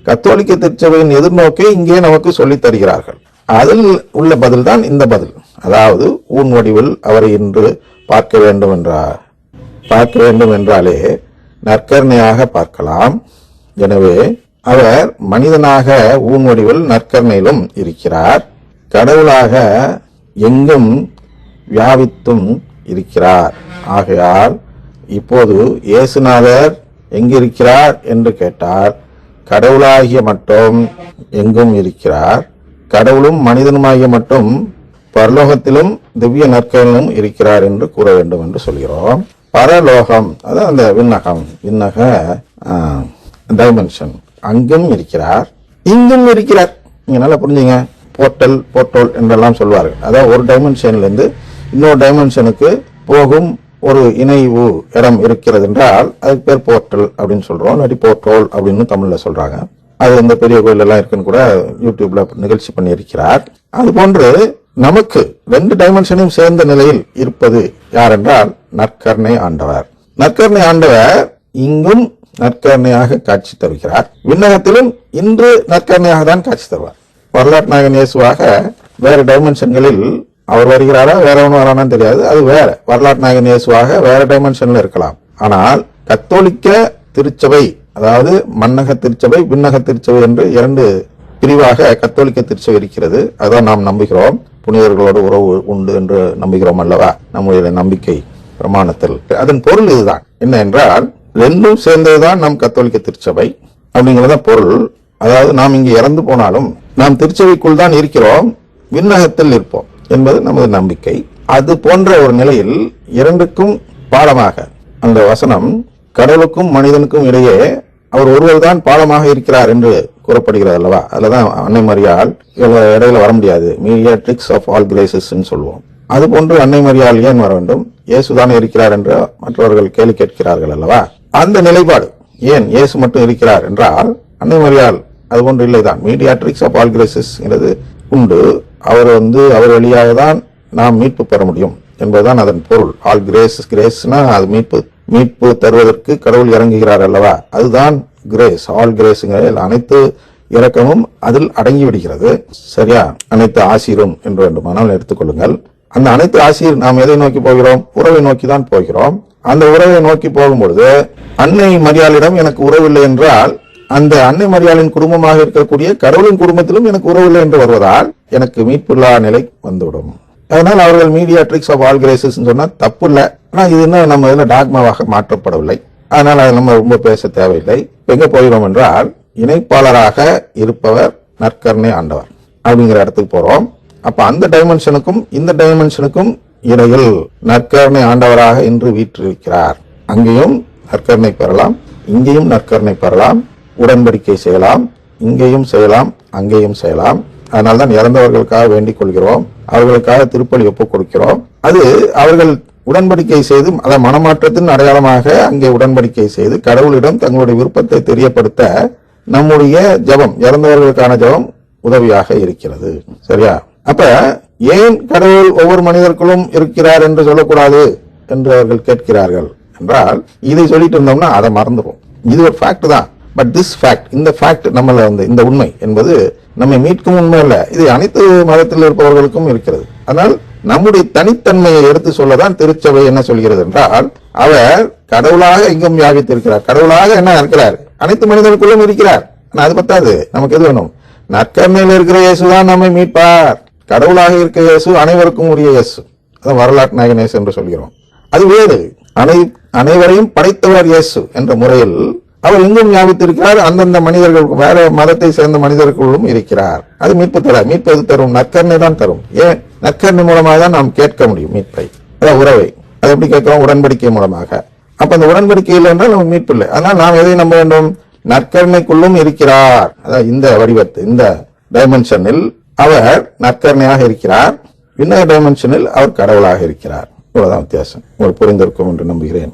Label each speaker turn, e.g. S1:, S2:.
S1: கத்தோலிக்க திருச்சபையின் எதிர்நோக்கை இங்கே நமக்கு சொல்லித் தருகிறார்கள். அதில் உள்ள பதில் தான் இந்த பதில். அதாவது ஊன் வடிவில் அவரை இன்று பார்க்க வேண்டும் என்றாலே நற்கருணையாக பார்க்கலாம். எனவே அவர் மனிதனாக ஊன் வடிவில் நற்கருணையிலும் இருக்கிறார், கடவுளாக எங்கும் வியாபித்தும் இருக்கிறார். ஆகையால் இப்போது இயேசுநாதர் எங்கிருக்கிறார் என்று கேட்டால் கடவுளாகிய மட்டும் எங்கும் இருக்கிறார், கடவுளும் மனிதனுமாகிய மட்டும் பரலோகத்திலும் திவ்ய நற்கருணையிலும் இருக்கிறார் என்று கூற வேண்டும் என்று சொல்கிறோம். பரலோகம் அதான் அந்த விண்ணக டைமென்ஷன், அங்கும் இருக்கிறார் இங்கும் இருக்கிறார். நீங்க நல்லா புரிஞ்சுங்க. போர்ட்டல் என்றெல்லாம் சொல்வார்கள். அதாவது ஒரு டைமென்ஷன்ல இருந்து இன்னொரு டைமென்ஷனுக்கு போகும் ஒரு இணைவு இடம் இருக்கிறது என்றால் அதுக்கு பேர் போர்ட்டல் அப்படின்னு சொல்றோம், இல்லாட்டி போர்ட்டோல் அப்படின்னு தமிழ்ல சொல்றாங்க. அது இந்த பெரிய கோயில் எல்லாம் இருக்குன்னு கூட யூடியூப்ல நிகழ்ச்சி பண்ணி இருக்கிறார். அது போன்று நமக்கு 2 டைமென்ஷனையும் சேர்ந்த நிலையில் இருப்பது யார் என்றால் நற்கருணை ஆண்டவர். நற்கருணை ஆண்டவர் இங்கும் நற்கருணையாக காட்சி தருகிறார், விண்ணகத்திலும் இன்று நற்கருணையாக தான் காட்சி தருவார். வரலாற்று நாயகன் இயேசுவாக வேற டைமென்ஷன்களில் அவர் வருகிறாரா வேற ஒன்று வரானான்னு தெரியாது, அது வேற. வரலாற்று நாயகன் இயேசுவாக வேற டைமென்ஷன்ல இருக்கலாம். ஆனால் கத்தோலிக்க திருச்சபை, அதாவது மன்னக திருச்சபை விண்ணக திருச்சபை என்று 2 பிரிவாக கத்தோலிக்க திருச்சபை இருக்கிறது. அதான் நாம் நம்புகிறோம். புனிதர்களோடு உறவு உண்டு என்று நம்புகிறோம் அல்லவா நம்முடைய நம்பிக்கை பிரமாணத்தில். அதன் பொருள் இதுதான். என்ன என்றால் 2ம் சேர்ந்ததுதான் நம் கத்தோலிக்க திருச்சபை அப்படிங்கறத பொருள். அதாவது நாம் இங்கே இறந்து போனாலும் நாம் திருச்சபைக்குள் தான் இருக்கிறோம், விண்ணகத்தில் இருப்போம் என்பது நமது நம்பிக்கை. அது போன்ற ஒரு நிலையில் 2க்கும் பாலமாக அந்த வசனம் கடவுளுக்கும் மனிதனுக்கும் இடையே அவர் ஒருவர் தான் பாலமாக இருக்கிறார் என்று கூறப்படுகிறது அல்லவா. அதுலதான் அன்னை மரியாள் இடையில வர முடியாது, மீடியாட்ரிக்ஸ் ஆஃப் ஆல் கிரேசஸ் சொல்லுவோம். அது போன்று அன்னை மரியாள் ஏன் வர வேண்டும், இயேசுதானே இருக்கிறார் என்று மற்றவர்கள் கேள்வி கேட்கிறார்கள் அல்லவா. அந்த நிலைப்பாடு ஏன் இயேசு மட்டும் இருக்கிறார் என்றால் அன்னை மரியாள் அது போன்று இல்லைதான். மீடியாட்ரிக்ஸ் ஆஃப் ஆல் கிரேசஸ் உண்டு. அவர் வழியாக தான் நாம் மீட்பு பெற முடியும் என்பதுதான் அதன் பொருள். ஆல் கிரேஸ்னா அது மீட்பு தருவதற்கு கடவுள் இறங்குகிறார் அல்லவா, அதுதான் கிரேஸ். ஆல் கிரேஸ்ங்கிற அனைத்து இரக்கமும் அதில் அடங்கி விடுகிறது. சரியா, அனைத்து ஆசீரும் என்று வேண்டுமானால் எடுத்துக்கொள்ளுங்கள். அந்த அனைத்து ஆசீர் நாம் எதை நோக்கி போகிறோம், உறவை நோக்கி தான் போகிறோம். அந்த உறவை நோக்கி போகும்பொழுது அன்னை மரியாளிடம் எனக்கு உறவில்லை என்றால் அந்த அன்னை மரியாளின் குடும்பமாக இருக்கக்கூடிய கடவுளின் குடும்பத்திலும் எனக்கு உறவில்லை என்று வருவதால் எனக்கு மீட்புள்ளா நிலை வந்துவிடும். அதனால் அவர்கள் மீடியாட்ரிக்ஸ் ஆஃப் ஆல் கிரேசஸ் சொன்னா தப்பு இல்லை. ஆனா இது இன்னும் நம்ம இதுல டாக்மாவாக மாற்றப்படவில்லை. அதனால் அதை நம்ம ரொம்ப பேச தேவையில்லை. எங்க போகிறோம் என்றால் இணைப்பாளராக இருப்பவர் நற்கருணை ஆண்டவர் அப்படிங்கிற இடத்துக்கு போறோம். அப்ப அந்த டைமென்ஷனுக்கும் இந்த டைமென்ஷனுக்கும் இடையில் நற்கருணை ஆண்டவராக இன்று வீற்றிருக்கிறார். அங்கேயும் நற்கருணை பெறலாம், இங்கேயும் நற்கருணை பெறலாம், உடன்படிக்கை செய்யலாம், இங்கேயும் செய்யலாம், அங்கேயும் செய்யலாம். அதனால்தான் இறந்தவர்களுக்காக வேண்டிக் கொள்கிறோம், அவர்களுக்காக திருப்பலி ஒப்புக் கொடுக்கிறோம். அது அவர்கள் உடன்படிக்கை செய்து அதை மனமாற்றத்தின் அடையாளமாக அங்கே உடன்படிக்கை செய்து கடவுளிடம் தங்களுடைய விருப்பத்தை தெரியப்படுத்த நம்முடைய ஜெபம், இறந்தவர்களுக்கான ஜெபம் உதவியாக இருக்கிறது. சரியா? அப்ப ஏன் கடவுள் ஒவ்வொரு மனிதர்களும் இருக்கிறார் என்று சொல்லக்கூடாது என்று அவர்கள் கேட்கிறார்கள் என்றால் இதை சொல்லிட்டு இருந்தோம்னா அதை மறந்துடும். இது ஒரு ஃபேக்ட் தான். பட் திஸ் ஃபேக்ட், இந்த ஃபேக்ட் நம்மள இந்த உண்மை என்பது நம்மை மீட்கும் உண்மை அல்ல, இது அனைத்து மதத்தில் இருப்பவர்களுக்கும் இருக்கிறது. ஆனால் நம்முடைய தனித்தன்மையை எடுத்து சொல்லதான் திருச்சபை என்ன சொல்கிறது என்றால் அவர் கடவுளாக எங்கும் வியாபித்திருக்கிறார். கடவுளாக என்ன இருக்கிறார், அனைத்து மனிதனுக்குள்ளும் இருக்கிறார். ஆனா அது பத்தாது, நமக்கு எது வேணும், நற்கருணையில் இருக்கிற இயேசுதான் நம்மை மீட்பார். கடவுளாக இருக்க இயேசு அனைவருக்கும் உரிய இயேசு, அதான் வரலாற்று நாயகன் இயேசு என்று சொல்கிறோம். அது வேறு. அனைவரையும் படைத்தவர் இயேசு என்ற முறையில் அவர் எங்கும் வியாபித்திருக்கிறார். அந்தந்த மனிதர்களுக்கு வேற மதத்தை சேர்ந்த மனிதர்களும் இருக்கிறார். அது மீட்பு மீட்பு எது தரும், நற்கருணை தான் தரும். ஏன், நற்கருணை மூலமாக தான் நாம் கேட்க முடியும் மீட்பை, அதான் உறவை. அது எப்படி கேட்கிறோம், உடன்படிக்கை மூலமாக. அப்ப அந்த உடன்படிக்கை இல்லை என்றால் நமக்கு மீட்பு இல்லை. அதனால் நாம் எதை நம்ப வேண்டும், நற்கருணைக்குள்ளும் இருக்கிறார். அதாவது இந்த வடிவத்து இந்த டைமென்ஷனில் அவர் நற்கருணையாக இருக்கிறார், இன்னொரு டைமென்ஷனில் அவர் கடவுளாக இருக்கிறார். இவ்வளவுதான் வித்தியாசம். உங்களுக்கு புரிந்திருக்கும் என்று நம்புகிறேன்.